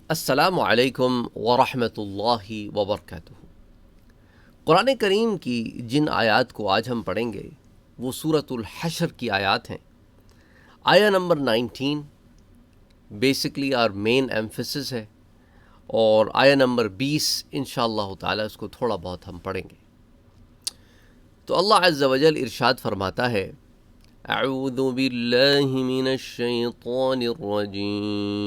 السلام علیکم ورحمۃ اللہ وبرکاتہ۔ قرآن کریم کی جن آیات کو آج ہم پڑھیں گے وہ سورۃ الحشر کی آیات ہیں۔ آیا number 19 basically are main emphasis ہے، اور آیا نمبر 20 انشاءاللہ تعالی اس کو تھوڑا بہت ہم پڑھیں گے۔ تو اللہ عز و جل ارشاد فرماتا ہے، اعوذ باللہ من الشیطان الرجیم،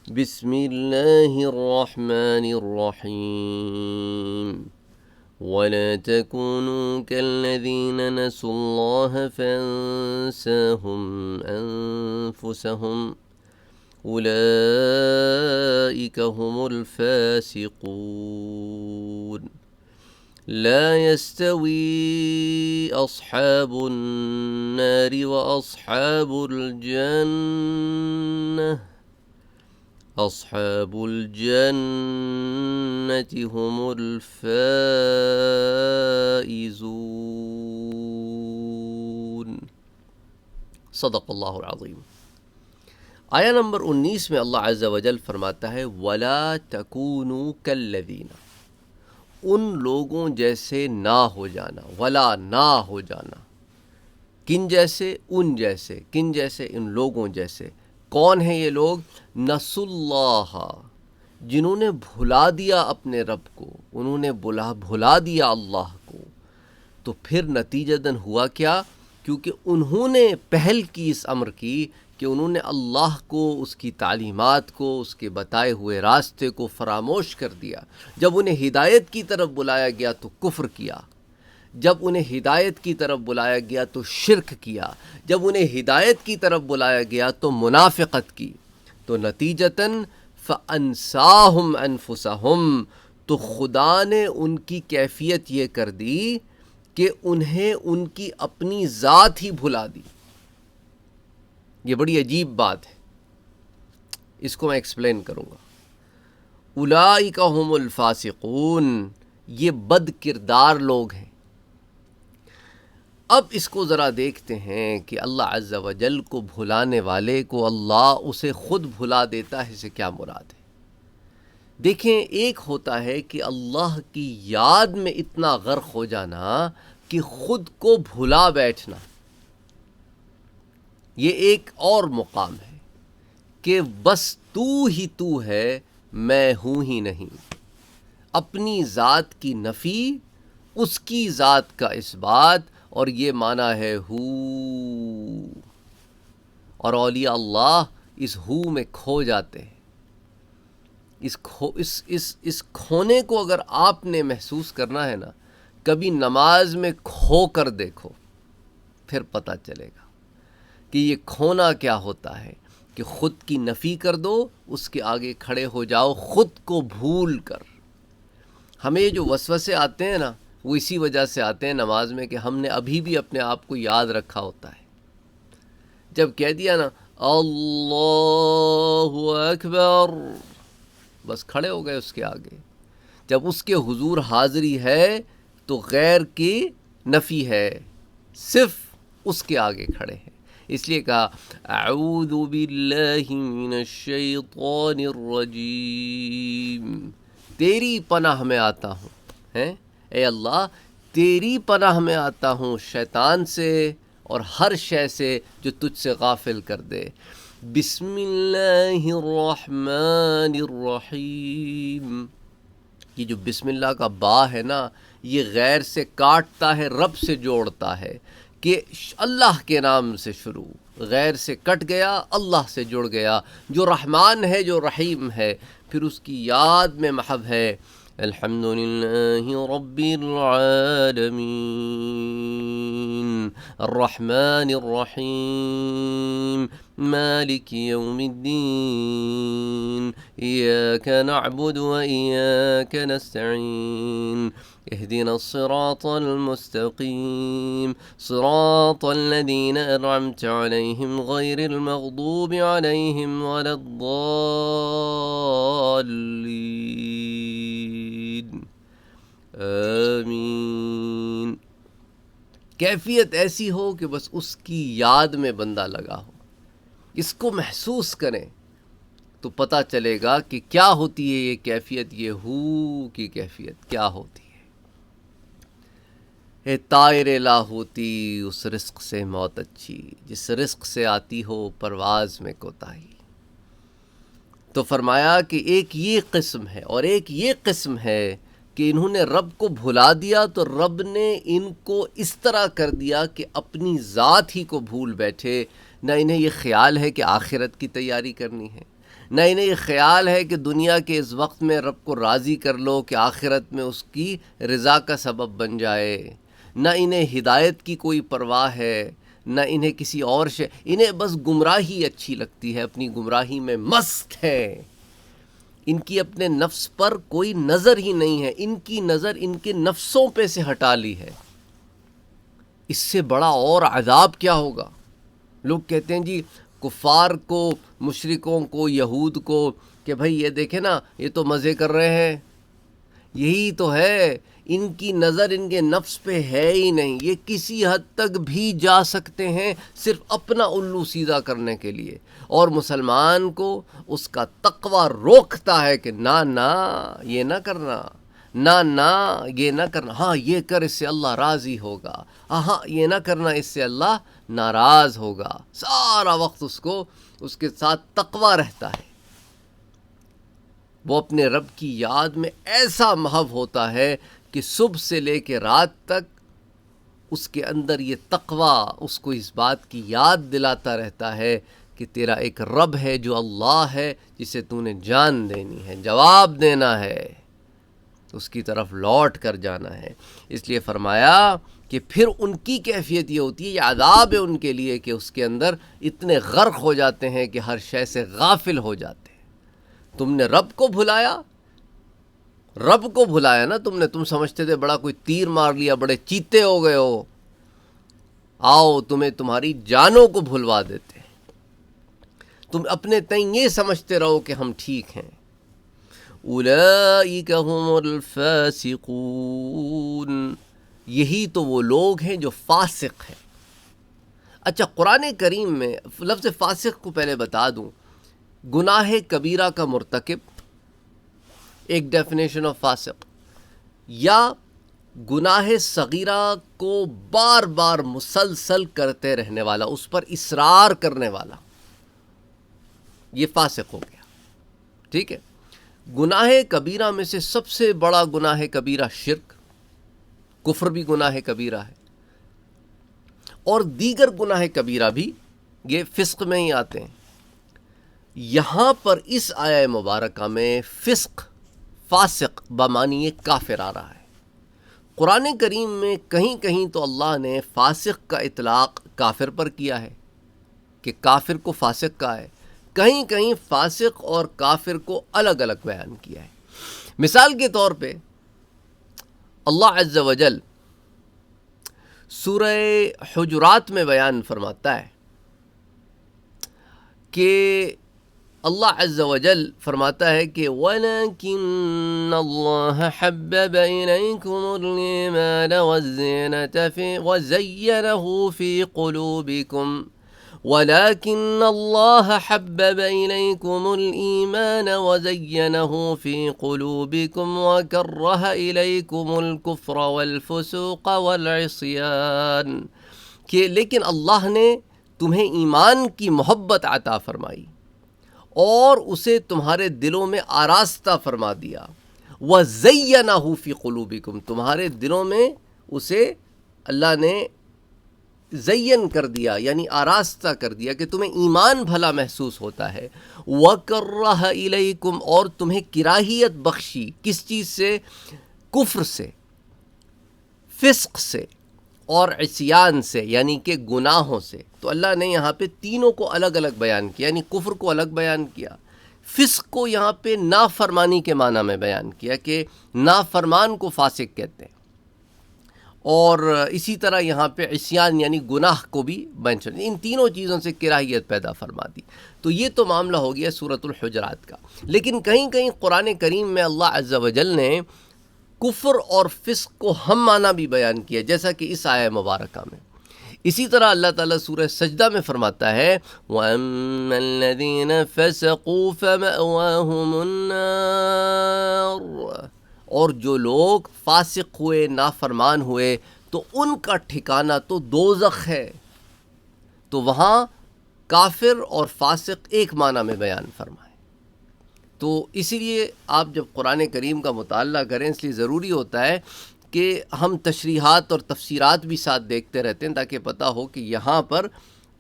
بسم اللہ الرحمن الرحیم، ولا تكونوا كالذين نسوا الله فانساهم أنفسهم أولئك هم الفاسقون لا يستوي أصحاب النار وأصحاب الجنة أصحاب الجنة هم الفائزون۔ صدق اللہ العظیم۔ آیا نمبر 19 میں اللہ عز و جل فرماتا ہے، وَلَا تَكُونُوا كَالَّذِينَ، ان لوگوں جیسے نہ ہو جانا، ولا نہ ہو جانا، کن جیسے؟ ان جیسے، کن جیسے؟ ان لوگوں جیسے۔ کون ہیں یہ لوگ؟ نسوا اللہ، جنہوں نے بھلا دیا اپنے رب کو، انہوں نے بھلا دیا اللہ کو۔ تو پھر نتیجتاً ہوا کیا؟ کیونکہ انہوں نے پہل کی اس امر کی کہ انہوں نے اللہ کو، اس کی تعلیمات کو، اس کے بتائے ہوئے راستے کو فراموش کر دیا۔ جب انہیں ہدایت کی طرف بلایا گیا تو کفر کیا، جب انہیں ہدایت کی طرف بلایا گیا تو شرک کیا، جب انہیں ہدایت کی طرف بلایا گیا تو منافقت کی۔ تو نتیجتاً فَأَنْسَاهُمْ أَنفُسَهُمْ، تو خدا نے ان کی کیفیت یہ کر دی کہ انہیں ان کی اپنی ذات ہی بھلا دی۔ یہ بڑی عجیب بات ہے، اس کو میں ایکسپلین کروں گا۔ اولئک هم الفاسقون، یہ بد کردار لوگ ہیں۔ اب اس کو ذرا دیکھتے ہیں کہ اللہ عز و جل کو بھلانے والے کو اللہ اسے خود بھلا دیتا ہے، اسے کیا مراد ہے؟ دیکھیں، ایک ہوتا ہے کہ اللہ کی یاد میں اتنا غرق ہو جانا کہ خود کو بھلا بیٹھنا، یہ ایک اور مقام ہے کہ بس تو ہی تو ہے، میں ہوں ہی نہیں۔ اپنی ذات کی نفی، اس کی ذات کا اثبات، اور یہ معنی ہے ہو۔ اور اولیاء اللہ اس ہو میں کھو جاتے ہیں۔ اس کھونے کو اگر آپ نے محسوس کرنا ہے نا، کبھی نماز میں کھو کر دیکھو، پھر پتہ چلے گا کہ یہ کھونا کیا ہوتا ہے، کہ خود کی نفی کر دو، اس کے آگے کھڑے ہو جاؤ خود کو بھول کر۔ ہمیں جو وسوسے آتے ہیں نا، وہ اسی وجہ سے آتے ہیں نماز میں کہ ہم نے ابھی بھی اپنے آپ کو یاد رکھا ہوتا ہے۔ جب کہہ دیا نا اللہ اکبر، بس کھڑے ہو گئے اس کے آگے۔ جب اس کے حضور حاضری ہے تو غیر کی نفی ہے، صرف اس کے آگے کھڑے ہیں۔ اس لیے کہا اعوذ باللہ من الشیطان الرجیم، تیری پناہ میں آتا ہوں، اے اللہ تیری پناہ میں آتا ہوں شیطان سے اور ہر شے سے جو تجھ سے غافل کر دے۔ بسم اللہ الرحمن الرحیم، یہ جو بسم اللہ کا با ہے نا، یہ غیر سے کاٹتا ہے، رب سے جوڑتا ہے، کہ اللہ کے نام سے شروع، غیر سے کٹ گیا، اللہ سے جڑ گیا، جو رحمان ہے، جو رحیم ہے، پھر اس کی یاد میں محو ہے۔ الحمد للہ رب العالمین الرحمن الرحیم مالک یوم الدین ایاک نعبد و ایاک نستعین اهدنا الصراط المستقيم صراط الذين أنعمت عليهم غير المغضوب عليهم ولا الضالين آمین۔ کیفیت ایسی ہو کہ بس اس کی یاد میں بندہ لگا ہو، اس کو محسوس کریں تو پتہ چلے گا کہ کیا ہوتی ہے یہ کیفیت، یہ ہو کی کیفیت کیا ہوتی ہے۔ اے طائر لاہوتی، اس رزق سے موت اچھی جس رزق سے آتی ہو پرواز میں کوتاہی۔ تو فرمایا کہ ایک یہ قسم ہے اور ایک یہ قسم ہے کہ انہوں نے رب کو بھلا دیا تو رب نے ان کو اس طرح کر دیا کہ اپنی ذات ہی کو بھول بیٹھے۔ نہ انہیں یہ خیال ہے کہ آخرت کی تیاری کرنی ہے، نہ انہیں یہ خیال ہے کہ دنیا کے اس وقت میں رب کو راضی کر لو کہ آخرت میں اس کی رضا کا سبب بن جائے، نہ انہیں ہدایت کی کوئی پرواہ ہے، نہ انہیں کسی اور انہیں بس گمراہی اچھی لگتی ہے، اپنی گمراہی میں مست ہے۔ ان کی اپنے نفس پر کوئی نظر ہی نہیں ہے، ان کی نظر ان کے نفسوں پہ سے ہٹا لی ہے۔ اس سے بڑا اور عذاب کیا ہوگا؟ لوگ کہتے ہیں جی کفار کو، مشرکوں کو، یہود کو کہ بھائی یہ دیکھیں نا یہ تو مزے کر رہے ہیں، یہی تو ہے، ان کی نظر ان کے نفس پہ ہے ہی نہیں، یہ کسی حد تک بھی جا سکتے ہیں صرف اپنا الو سیدھا کرنے کے لیے، اور مسلمان کو اس کا تقوی روکتا ہے کہ نہ نہ یہ نہ کرنا، نہ نہ یہ نہ کرنا، ہاں یہ کر اس سے اللہ راضی ہوگا، ہاں یہ نہ کرنا اس سے اللہ ناراض ہوگا۔ سارا وقت اس کو اس کے ساتھ تقوی رہتا ہے، وہ اپنے رب کی یاد میں ایسا محو ہوتا ہے کہ صبح سے لے کے رات تک اس کے اندر یہ تقوی اس کو اس بات کی یاد دلاتا رہتا ہے کہ تیرا ایک رب ہے جو اللہ ہے، جسے تو نے جان دینی ہے، جواب دینا ہے، اس کی طرف لوٹ کر جانا ہے۔ اس لیے فرمایا کہ پھر ان کی کیفیت یہ ہوتی ہے، یہ عذاب ہے ان کے لیے کہ اس کے اندر اتنے غرق ہو جاتے ہیں کہ ہر شے سے غافل ہو جاتے ہیں۔ تم نے رب کو بھلایا، رب کو بھلایا نا تم سمجھتے تھے بڑا کوئی تیر مار لیا، بڑے چیتے ہو گئے ہو، آؤ تمہیں تمہاری جانوں کو بھلوا دیتے ہیں۔ تم اپنے تئیں یہ سمجھتے رہو کہ ہم ٹھیک ہیں۔ اولئک هم الفاسقون، یہی تو وہ لوگ ہیں جو فاسق ہیں۔ اچھا قرآن کریم میں لفظ فاسق کو پہلے بتا دوں، گناہ کبیرہ کا مرتکب ایک ڈیفینیشن آف فاسق، یا گناہ صغیرہ کو بار بار مسلسل کرتے رہنے والا، اس پر اصرار کرنے والا، یہ فاسق ہو گیا۔ ٹھیک ہے، گناہ کبیرہ میں سے سب سے بڑا گناہ کبیرہ شرک، کفر بھی گناہ کبیرہ ہے، اور دیگر گناہ کبیرہ بھی یہ فسق میں ہی آتے ہیں۔ یہاں پر اس آیہ مبارکہ میں فسق، فاسق بمعنی کافر آ رہا ہے۔ قرآن کریم میں کہیں کہیں تو اللہ نے فاسق کا اطلاق کافر پر کیا ہے کہ کافر کو فاسق کہا ہے، کہیں کہیں فاسق اور کافر کو الگ الگ بیان کیا ہے۔ مثال کے طور پہ اللہ عز و جل سورہ حجرات میں بیان فرماتا ہے کہ اللہ عز و جل فرماتا ہے کہ وَلَكِنَّ اللَّهَ حَبَّبَ إِلَيْكُمُ الْإِيمَانَ وَزَيَّنَهُ فِي قُلُوبِكُمْ وَلَكِنَّ اللَّهَ حَبَّبَ إِلَيْكُمُ الْإِيمَانَ وَزَيَّنَهُ فِي قُلُوبِكُمْ وَكَرَّهَ إِلَيْكُمُ الْكُفْرَ وَالْفُسُوقَ وَالْعِصْيَانَ، کہ لیکن اللہ نے تمہیں ایمان کی محبت عطا فرمائی اور اسے تمہارے دلوں میں آراستہ فرما دیا، وَزَيَّنَهُ فِي قُلُوبِكُمْ، تمہارے دلوں میں اسے اللہ نے زین کر دیا، یعنی آراستہ کر دیا کہ تمہیں ایمان بھلا محسوس ہوتا ہے، وَكَرَّهَ إِلَيْكُمْ، اور تمہیں کراہیت بخشی، کس چیز سے؟ کفر سے، فسق سے اور عصیان سے، یعنی کہ گناہوں سے۔ تو اللہ نے یہاں پہ تینوں کو الگ الگ بیان کیا، یعنی کفر کو الگ بیان کیا، فسق کو یہاں پہ نافرمانی کے معنی میں بیان کیا کہ نافرمان کو فاسق کہتے ہیں، اور اسی طرح یہاں پہ عصیان یعنی گناہ کو بھی مینشن، ان تینوں چیزوں سے کراہیت پیدا فرما دی۔ تو یہ تو معاملہ ہو گیا سورۃ الحجرات کا، لیکن کہیں کہیں قرآن کریم میں اللہ عز و جل نے کفر اور فسق کو ہم معنی بھی بیان کیا، جیسا کہ اس آیہ مبارکہ میں۔ اسی طرح اللہ تعالیٰ سورہ سجدہ میں فرماتا ہے وَأَمَّا الَّذِينَ فَسَقُوا فَمَأْوَاهُمُ النَّارُ، اور جو لوگ فاسق ہوئے، نافرمان ہوئے، تو ان کا ٹھکانہ تو دوزخ ہے۔ تو وہاں کافر اور فاسق ایک معنی میں بیان فرمائے۔ تو اسی لیے آپ جب قرآن کریم کا مطالعہ کریں، اس لیے ضروری ہوتا ہے کہ ہم تشریحات اور تفسیرات بھی ساتھ دیکھتے رہتے ہیں تاکہ پتہ ہو کہ یہاں پر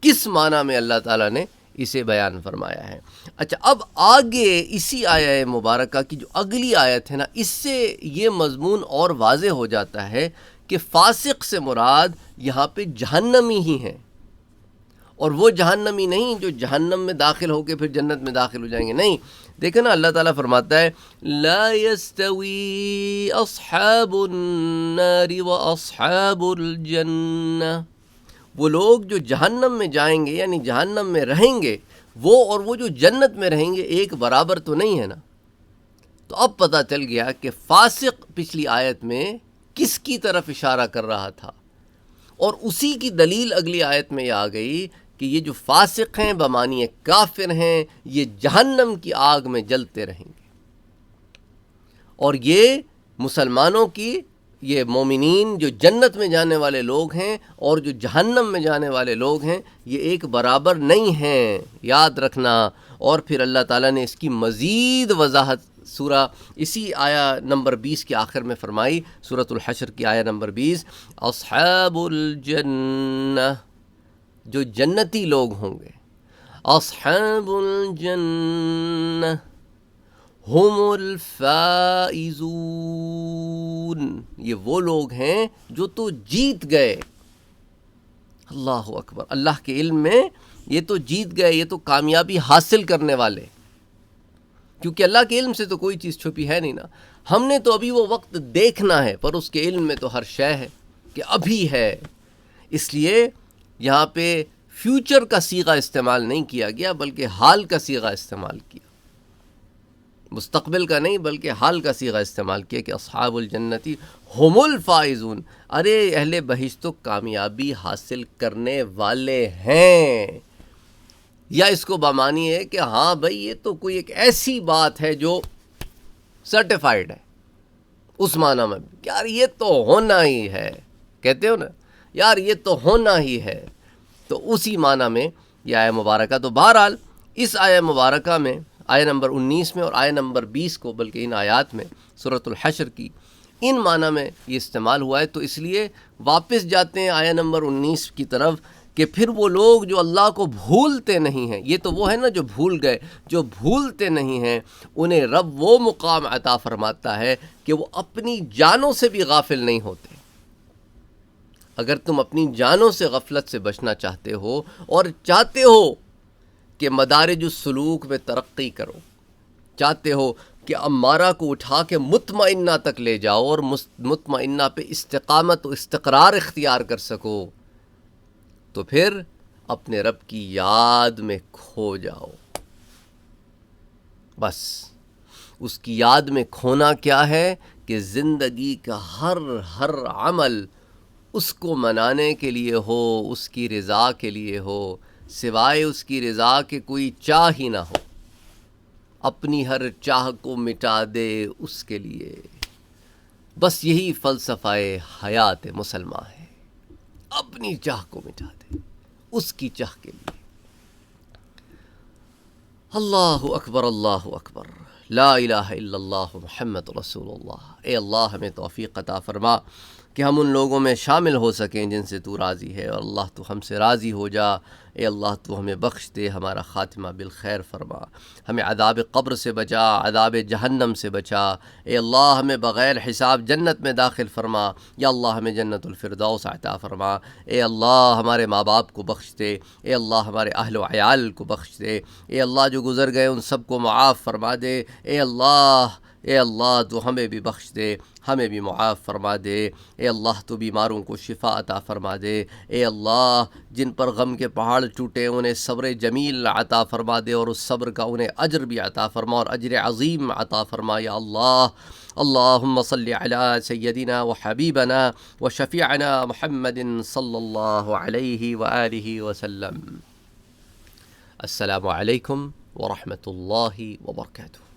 کس معنی میں اللہ تعالیٰ نے اسے بیان فرمایا ہے۔ اچھا، اب آگے اسی آیہ مبارکہ کی جو اگلی آیت ہے نا، اس سے یہ مضمون اور واضح ہو جاتا ہے کہ فاسق سے مراد یہاں پہ جہنمی ہی ہیں، اور وہ جہنمی نہیں جو جہنم میں داخل ہو کے پھر جنت میں داخل ہو جائیں گے، نہیں۔ دیکھیں نا، اللہ تعالیٰ فرماتا ہے لا يستوی اصحاب النار واصحاب الجنہ، وہ لوگ جو جہنم میں جائیں گے یعنی جہنم میں رہیں گے، وہ اور وہ جو جنت میں رہیں گے ایک برابر تو نہیں ہے نا۔ تو اب پتہ چل گیا کہ فاسق پچھلی آیت میں کس کی طرف اشارہ کر رہا تھا، اور اسی کی دلیل اگلی آیت میں یہ آ گئی کہ یہ جو فاسق ہیں بمعنی کافر ہیں، یہ جہنم کی آگ میں جلتے رہیں گے، اور یہ مسلمانوں کی، یہ مومنین جو جنت میں جانے والے لوگ ہیں اور جو جہنم میں جانے والے لوگ ہیں، یہ ایک برابر نہیں ہیں، یاد رکھنا۔ اور پھر اللہ تعالیٰ نے اس کی مزید وضاحت سورہ اسی آیہ نمبر 20 کے آخر میں فرمائی، سورۃ الحشر کی آیہ نمبر 20، اصحاب الجنہ، جو جنتی لوگ ہوں گے، اصحاب الجنہ ہم الفائزون، یہ وہ لوگ ہیں جو تو جیت گئے۔ اللہ اکبر، اللہ کے علم میں یہ تو جیت گئے، یہ تو کامیابی حاصل کرنے والے، کیونکہ اللہ کے علم سے تو کوئی چیز چھپی ہے نہیں نا۔ ہم نے تو ابھی وہ وقت دیکھنا ہے، پر اس کے علم میں تو ہر شے ہے کہ ابھی ہے، اس لیے یہاں پہ فیوچر کا صیغہ استعمال نہیں کیا گیا بلکہ حال کا صیغہ استعمال کیا، مستقبل کا نہیں بلکہ حال کا صیغہ استعمال کیا کہ اصحاب الجنتی ہم الفائزون، ارے اہل بہشت تو کامیابی حاصل کرنے والے ہیں۔ یا اس کو بمانی ہے کہ ہاں بھائی یہ تو کوئی ایک ایسی بات ہے جو سرٹیفائیڈ ہے، اس معنی میں یار یہ تو ہونا ہی ہے، کہتے ہو نا یار یہ تو ہونا ہی ہے، تو اسی معنی میں یہ آیہ مبارکہ۔ تو بہرحال اس آیہ مبارکہ میں آیہ نمبر 19 میں اور آیہ نمبر 20 کو، بلکہ ان آیات میں سورۃ الحشر کی ان معنی میں یہ استعمال ہوا ہے، تو اس لیے واپس جاتے ہیں آیہ نمبر 19 کی طرف کہ پھر وہ لوگ جو اللہ کو بھولتے نہیں ہیں، یہ تو وہ ہے نا جو بھول گئے، جو بھولتے نہیں ہیں، انہیں رب وہ مقام عطا فرماتا ہے کہ وہ اپنی جانوں سے بھی غافل نہیں ہوتے۔ اگر تم اپنی جانوں سے غفلت سے بچنا چاہتے ہو اور چاہتے ہو کہ مدارج السلوک میں ترقی کرو، چاہتے ہو کہ امارہ کو اٹھا کے مطمئنہ تک لے جاؤ اور مطمئنہ پہ استقامت و استقرار اختیار کر سکو، تو پھر اپنے رب کی یاد میں کھو جاؤ۔ بس اس کی یاد میں کھونا کیا ہے کہ زندگی کا ہر عمل اس کو منانے کے لیے ہو، اس کی رضا کے لیے ہو، سوائے اس کی رضا کے کوئی چاہ ہی نہ ہو، اپنی ہر چاہ کو مٹا دے اس کے لیے۔ بس یہی فلسفہ حیات مسلمان ہے، اپنی چاہ کو مٹا دے اس کی چاہ کے لیے۔ اللہ اکبر، اللہ اکبر، لا الہ الا اللہ محمد رسول اللہ۔ اے اللہ ہمیں توفیق عطا فرما کہ ہم ان لوگوں میں شامل ہو سکیں جن سے تو راضی ہے، اور اللہ تو ہم سے راضی ہو جا۔ اے اللہ تو ہمیں بخش دے، ہمارا خاتمہ بالخیر فرما، ہمیں عذاب قبر سے بچا، عذاب جہنم سے بچا۔ اے اللہ ہمیں بغیر حساب جنت میں داخل فرما، یا اللہ ہمیں جنت الفردوس عطا فرما۔ اے اللہ ہمارے ماں باپ کو بخش دے، اے اللہ ہمارے اہل و عیال کو بخش دے، اے اللہ جو گزر گئے ان سب کو معاف فرما دے۔ اے اللہ اے اللہ تو ہمیں بھی بخش دے، ہمیں بھی معاف فرما دے، اے اللہ تو بیماروں کو شفا عطا فرما دے، اے اللہ جن پر غم کے پہاڑ ٹوٹے انہیں صبر جمیل عطا فرما دے، اور اس صبر کا انہیں اجر بھی عطا فرما، اور اجر عظیم عطا فرما یا اللہ۔ اللہم صلی علی سیدنا و حبیبنا و شفیعنا محمد صلی اللہ علیہ وآلہ وسلم۔ السلام علیکم ورحمۃ اللہ وبرکاتہ۔